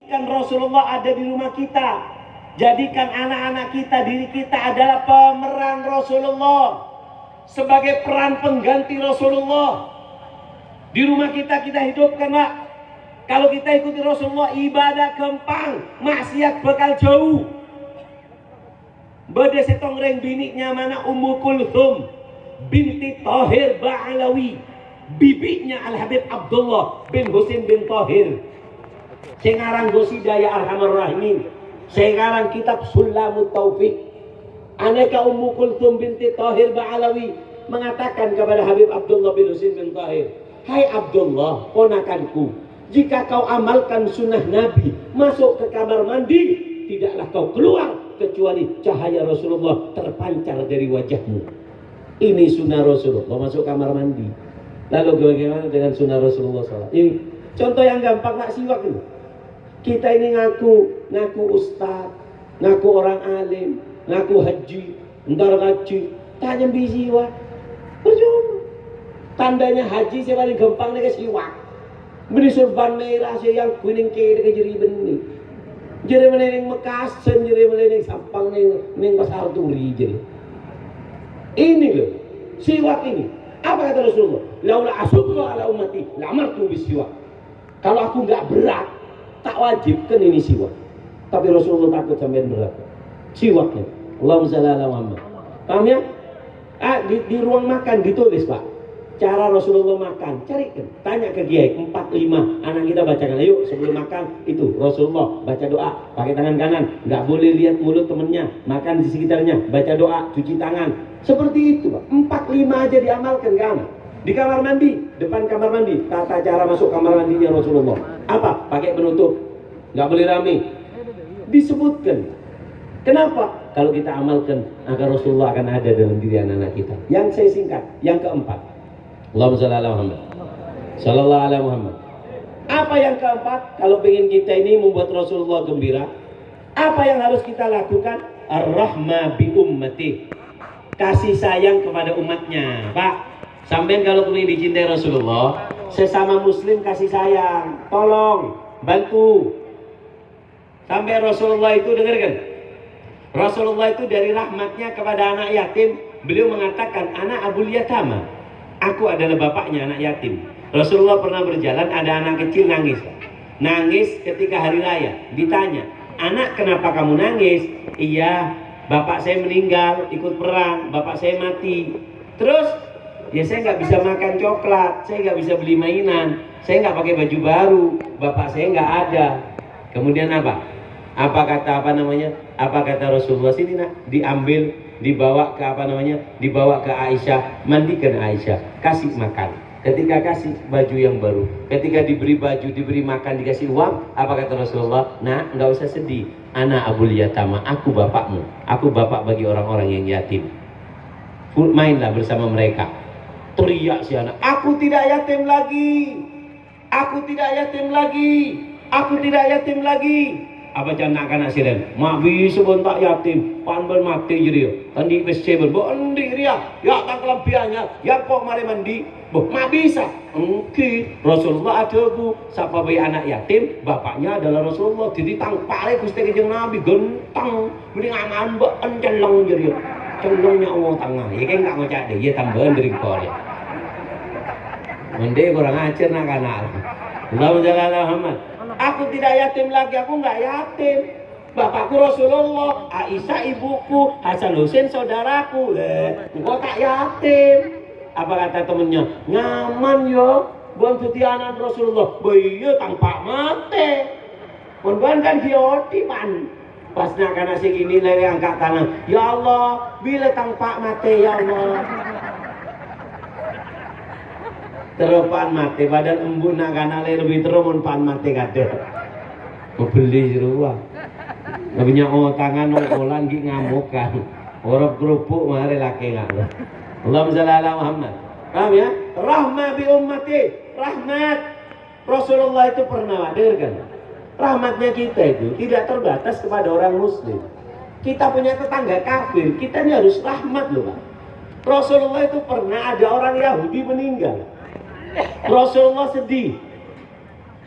Kan Rasulullah ada di rumah kita. Jadikan anak-anak kita, diri kita adalah pemeran Rasulullah. Sebagai peran pengganti Rasulullah. Di rumah kita hidupkan, Pak. Kalau kita ikuti Rasulullah, ibadah gampang, maksiat bakal jauh. Bade setong reng biniknya mana Ummu Kulthum binti Tahir Ba'alawi, bibinya Al-Habib Abdullah bin Husain bin Tahir. Sekarang Gosida ya Arhamar Rahimin. Sekarang kitab Sulamut Taufik. Aneka Ummu Kulthum binti Tahir Ba'alawi mengatakan kepada Habib Abdullah bin Husain bin Tahir, hai Abdullah, ponakanku, jika kau amalkan sunnah Nabi, masuk ke kamar mandi, tidaklah kau keluar kecuali cahaya Rasulullah terpancar dari wajahmu. Ini sunnah Rasulullah, masuk kamar mandi. Lalu bagaimana dengan sunnah Rasulullah SAW? Ini contoh yang gampang, nak siwak ini. Kita ini ngaku ustaz, ngaku orang alim, ngaku haji, ntar ngaji, tanya siwak. Percuma. Tandanya haji saya paling gampang nih siwak. Beri surban merah saya yang kuning ke jeri benih. Jeri meneng Mekasen, jeri meneng Sampang neng Pasar Turi jeri. Ini loh, siwak ini. Apa kata Rasulullah? Laula asukru ala ummati, lamartu bisiwak. Kalau aku nggak berat, tak wajibkan ini siwak. Tapi Rasulullah takut sampai berat. Siwaknya. Allahumma shalli ala Muhammad. Paham ya? Di ruang makan ditulis, Pak. Cara Rasulullah makan, carikan, tanya ke Kiai 4-5 anak kita bacakan, ayo sebelum makan itu Rasulullah baca doa pakai tangan kanan, nggak boleh lihat mulut temennya, makan di sekitarnya, baca doa, cuci tangan, seperti itu Pak. 4-5 aja diamalkan kan? Di kamar mandi, depan kamar mandi, tata cara masuk kamar mandinya Rasulullah, apa? Pakai penutup, nggak boleh rame, disebutkan. Kenapa? Kalau kita amalkan, agar Rasulullah akan ada dalam diri anak-anak kita. Yang saya singkat, yang keempat. Allahumma shalli ala Muhammad. Sallallahu alaihi Muhammad. Apa yang keempat? Kalau ingin kita ini membuat Rasulullah gembira, apa yang harus kita lakukan? Ar-rahma bi ummati. Kasih sayang kepada umatnya, Pak. Sampai kalau ingin dicintai Rasulullah, sesama muslim kasih sayang, tolong, bantu. Sampai Rasulullah itu dengarkan. Rasulullah itu dari rahmatnya kepada anak yatim, beliau mengatakan, anak abul yatama. Aku adalah bapaknya anak yatim. Rasulullah pernah berjalan, ada anak kecil nangis. Nangis ketika hari raya. Ditanya, anak kenapa kamu nangis? Iya, bapak saya meninggal, ikut perang, bapak saya mati. Terus, ya saya nggak bisa makan coklat, saya nggak bisa beli mainan, saya nggak pakai baju baru, bapak saya nggak ada. Kemudian apa? Apa kata Rasulullah, sini nak, diambil, dibawa ke dibawa ke Aisyah, mandikan Aisyah, kasih makan. Ketika kasih baju yang baru, ketika diberi baju, diberi makan, dikasih uang, apa kata Rasulullah? Nah, nggak usah sedih, ana abul yatama, aku bapakmu, aku bapak bagi orang-orang yang yatim. Mainlah bersama mereka. Teriak si anak, aku tidak yatim lagi, aku tidak yatim lagi, aku tidak yatim lagi. Apa jangan anak silen? Mak bisa bentak yatim, panbel mati jadi. Tadi WC berbondi dia, ya tak kelebihannya, ya kok mari mandi, mak bisa. Engki Rasulullah ada bu, siapa bayi anak yatim, bapaknya adalah Rasulullah. Jadi tangpare Gusti Kanjeng Nabi gentang, mending aman beken celeng jadi. Celengnya Allah tengah, ya kan nggak ngocak deh, ya tambahan dari kor ya. Mending kurang ajar nak anak. Allahumma shalli ala Muhammad. Aku tidak yatim lagi, aku nggak yatim. Bapakku Rasulullah, Aisyah ibuku, Hasan Husain saudaraku. Engkau tak yatim. Apa kata temennya? Nyaman yo, buang tutianan Rasulullah. Iya tanpa mati. Pembuan kan dioti man. Pas nak kana segini lagi angkat tangan. Ya Allah, bila tanpa mati ya Allah. Terupan mati, badan embun nak kanale lebih terumun pan mati kada. Beli jeruah. Lebihnya tangan olan gi ngamukan. Orang kerupuk mari laki ngak. Allahumma shalli ala Muhammad. Paham ya? Rahmah bi ummati, rahmat. Rasulullah itu pernah dengarkan. Rahmatnya kita itu tidak terbatas kepada orang muslim. Kita punya tetangga kafir, kita ini harus rahmat loh, Pak. Rasulullah itu pernah ada orang Yahudi meninggal. Rasulullah sedih.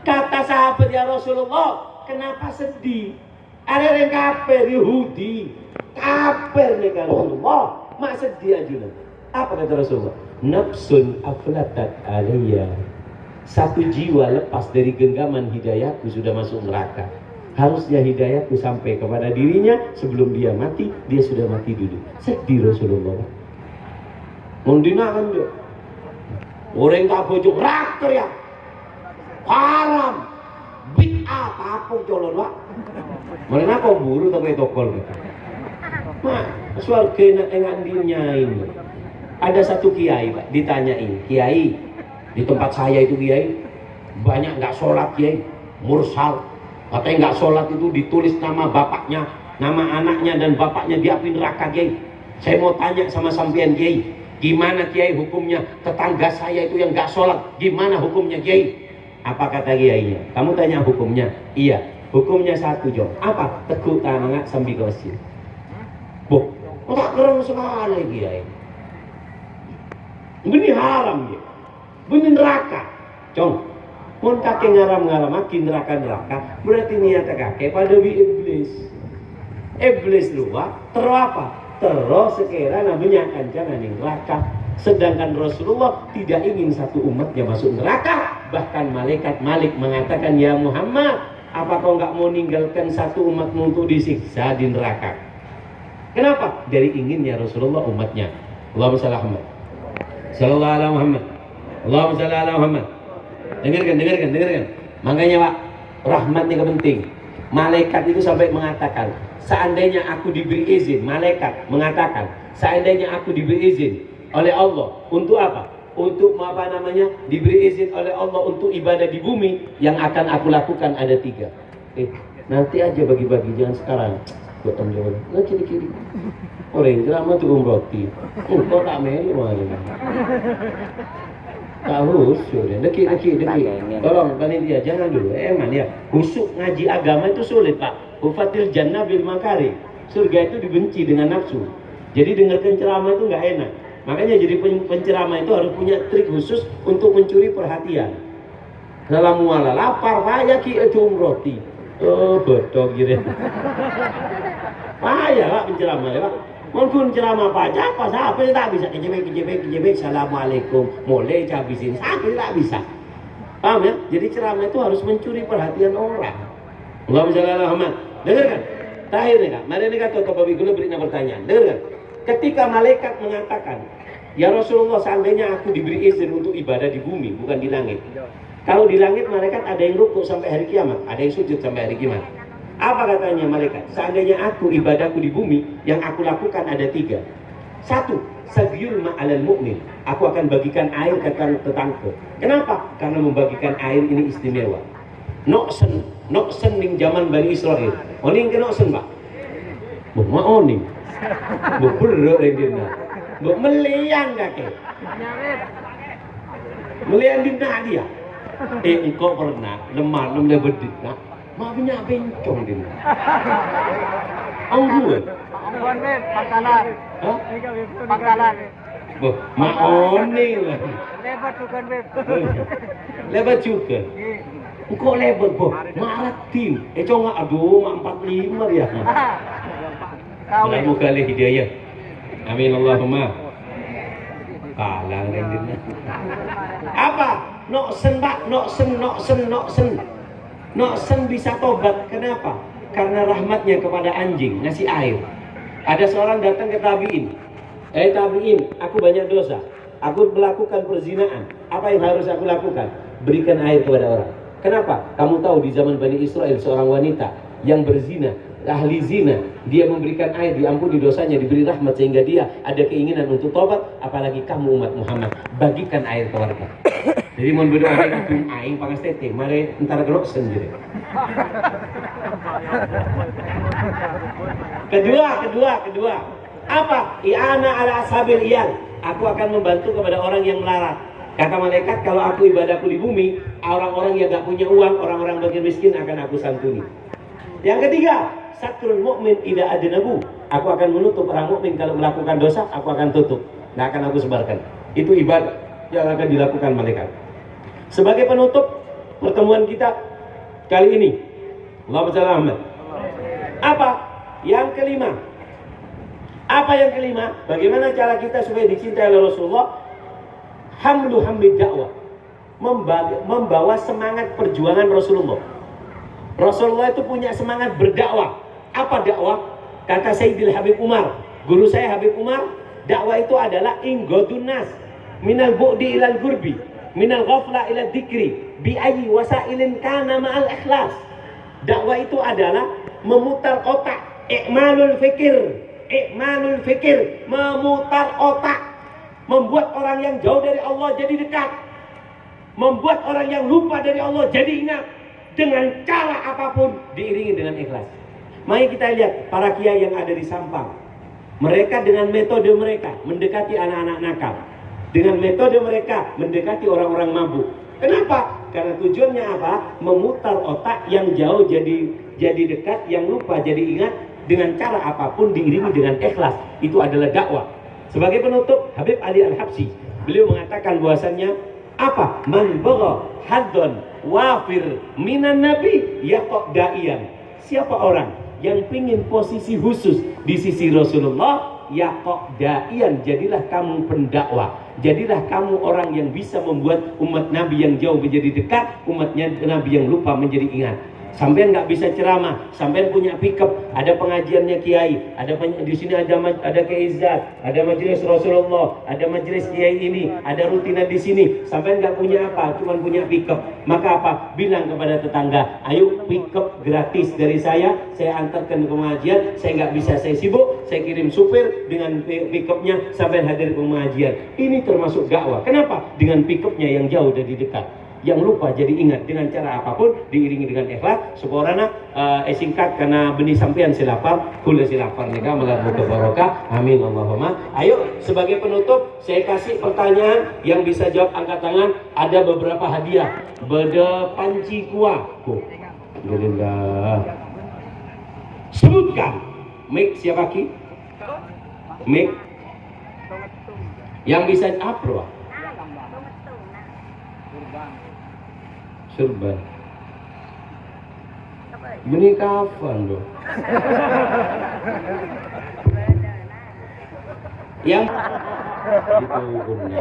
Kata sahabat, ya Rasulullah, kenapa sedih? Ada yang kafir Yahudi, kafir nih kan Rasulullah, mak sedih aja. Apa kata Rasulullah? Nafsun aflatat alaiya. Satu jiwa lepas dari genggaman hidayahku sudah masuk neraka. Harusnya hidayahku sampai kepada dirinya sebelum dia mati, dia sudah mati dulu. Sedih Rasulullah. Mundina kan dia. Orang tak bojok rakter ya. Haram. Bid'ah tapuk colon wak. Mana kau buru tapi tokol. Mak, suarga enggak dinyain. Ada satu kiai Pak, ditanyain, kiai di tempat saya itu kiai banyak nggak sholat kiai, mursal. Katanya nggak sholat itu ditulis nama bapaknya, nama anaknya dan bapaknya di api neraka kiai. Saya mau tanya sama sampean kiai, gimana kiai hukumnya tetangga saya itu yang nggak sholat, gimana hukumnya kiai? Apa kata kiainya? Kamu tanya hukumnya? Iya, hukumnya satu Jom. Apa? Teguk tangan sambil gosip. Boh, tak keren sekali kiai. Ini haram ya, ini neraka. Cong, mun kakek ngaram-ngaram makin neraka-neraka, berarti niat kakek pada iblis. Iblis lupa, terus apa? Terus sekiranya namanya kancanan yang neraka. Sedangkan Rasulullah tidak ingin satu umatnya masuk neraka. Bahkan malaikat Malik mengatakan, ya Muhammad, apa kau nggak mau ninggalkan satu umatmu untuk disiksa di neraka? Kenapa? Dari inginnya Rasulullah umatnya. Allahumma shalli ala Muhammad. Sallallahu alaihi Muhammad. Allahumma shalli ala Muhammad. Dengarkan. Makanya Pak, rahmatnya penting. Malaikat itu sampai mengatakan, seandainya aku diberi izin, malaikat mengatakan, seandainya aku diberi izin oleh Allah untuk apa? Untuk apa namanya? Diberi izin oleh Allah untuk ibadah di bumi, yang akan aku lakukan ada 3. Nanti aja bagi-bagi, jangan sekarang. Buat jawab. Nah kiri-kiri. Orang drama tuh roti. Kok tak melu hari. Tak khusyuk. Deki. Tolong panitia jangan dulu. Emang ya, khusyuk ngaji agama itu sulit Pak. Ufatil jannah bil makari. Surga itu dibenci dengan nafsu. Jadi dengarkan ceramah itu nggak enak. Makanya jadi penceramah itu harus punya trik khusus untuk mencuri perhatian. Dalam muala lapar payah ki roti. Oh betul gitu. Payah Pak penceramah ya Pak. Mungkin ceramah apa siapa yang tak bisa kejebek. Assalamualaikum. Mulai habisin. Siapa yang tak bisa? Paham ya? Jadi ceramah itu harus mencuri perhatian orang. Allahumma shalli ala Muhammad. Dengarkan. Terakhir nih Kak. Mari nih Kak Babi Gula berikan pertanyaan. Dengarkan. Ketika malaikat mengatakan, ya Rasulullah, seandainya aku diberi izin untuk ibadah di bumi, bukan di langit. Kalau di langit malaikat ada yang rukuk sampai hari kiamat, ada yang sujud sampai hari kiamat. Apa katanya malaikat? Seandainya aku ibadahku di bumi, yang aku lakukan ada 3. 1, sagyul ma'alal mu'min. Aku akan bagikan air ke tetangga. Kenapa? Karena membagikan air ini istimewa. Noksen ning zaman Bani Israel. Oning ke noksen Pak? Bukan oning. Berberuk dina. Meliang kakek. Meliang dina dia. Engkau pernah lemah bedit nak. Maafnya bencong dina. Angguan. Angguan beb, pangkalan. Hah? Pangkalan. Boh, maoning lah. Lebat bukan beb. Lebat juga. Engkau lebat boh. Marat tim. Congak aduh, 45 ya. Selamu kali hidayah. Amin Allahumma. Kalang rendina. Apa? Noksen Pak, noksen. Noksen bisa tobat. Kenapa? Karena rahmatnya kepada anjing, ngasih air. Ada seorang datang ke tabiin. Tabiin, aku banyak dosa. Aku melakukan perzinaan. Apa yang harus aku lakukan? Berikan air kepada orang. Kenapa? Kamu tahu di zaman Bani Israel seorang wanita yang berzina, ahli zina, dia memberikan air, diampuni dosanya, diberi rahmat sehingga dia ada keinginan untuk tobat. Apalagi kamu umat Muhammad, bagikan air ke warga. Jadi mau berdoa aing aing pangestete, mari entar gerok sendiri. Kedua. Apa? I'ana ala ashabil iyal. Aku akan membantu kepada orang yang melarat. Kata malaikat, kalau aku ibadahku di bumi, orang-orang yang gak punya uang, orang-orang bagian miskin akan aku santuni. Yang ketiga, satrul mukmin idza adnabu. Aku akan menutup orang mukmin kalau melakukan dosa, aku akan tutup. Nggak akan aku sebarkan. Itu ibadah yang akan dilakukan malaikat. Sebagai penutup pertemuan kita kali ini, Allahumma shalli ala Muhammad. Apa? Yang kelima. Apa yang kelima? Bagaimana cara kita supaya dicintai oleh Rasulullah? Hamlu hamlid dakwah. Membawa semangat perjuangan Rasulullah. Rasulullah itu punya semangat berdakwah. Apa dakwah? Kata Sayyidil Habib Umar, guru saya Habib Umar, dakwah itu adalah inggodun nas minal bu'di ilal gurbi, minal ghafla ilal dzikri, bi ayyi wasailin kana ma'al ikhlas. Dakwah itu adalah memutar otak, i'malul fikir, memutar otak, membuat orang yang jauh dari Allah jadi dekat, membuat orang yang lupa dari Allah jadi ingat, dengan cara apapun diiringi dengan ikhlas. Mari kita lihat para kiai yang ada di Sampang. Mereka dengan metode mereka mendekati anak-anak nakal. Dengan metode mereka mendekati orang-orang mabuk. Kenapa? Karena tujuannya apa? Memutar otak yang jauh jadi dekat, yang lupa jadi ingat, dengan cara apapun diiringi dengan ikhlas. Itu adalah dakwah. Sebagai penutup, Habib Ali Al-Habsyi, beliau mengatakan bahwasannya apa? Man bagha haddon wafir minan nabi yaqo da'iyan. Siapa orang yang pingin posisi khusus di sisi Rasulullah, yaqo da'iyan, jadilah kamu pendakwah. Jadilah kamu orang yang bisa membuat umat Nabi yang jauh menjadi dekat, umatnya Nabi yang lupa menjadi ingat. Sampean nggak bisa ceramah, sampean punya pickup, ada pengajiannya kiai, di sini ada keizat, ada majelis Rasulullah, ada majelis kiai ini, ada rutinan di sini. Sampean nggak punya apa, cuma punya pickup. Maka apa? Bilang kepada tetangga, ayo pickup gratis dari saya antarkan ke pengajian. Saya nggak bisa, saya sibuk, saya kirim supir dengan pickupnya, sampean hadir ke pengajian. Ini termasuk dakwah. Kenapa? Dengan pickupnya yang jauh dari dekat, yang lupa jadi ingat, dengan cara apapun diiringi dengan ikhlas. Seborana singkat karena benih sampean silapar kula silapar nika melalui barokah, amin Allahumma. Ayo sebagai penutup saya kasih pertanyaan, yang bisa jawab angkat tangan. Ada beberapa hadiah. Beda panci kuah. Alhamdulillah. Sebutkan. Mik siapa ki? Mik yang bisa apro. Surban. Ini kapan loh? Yang itu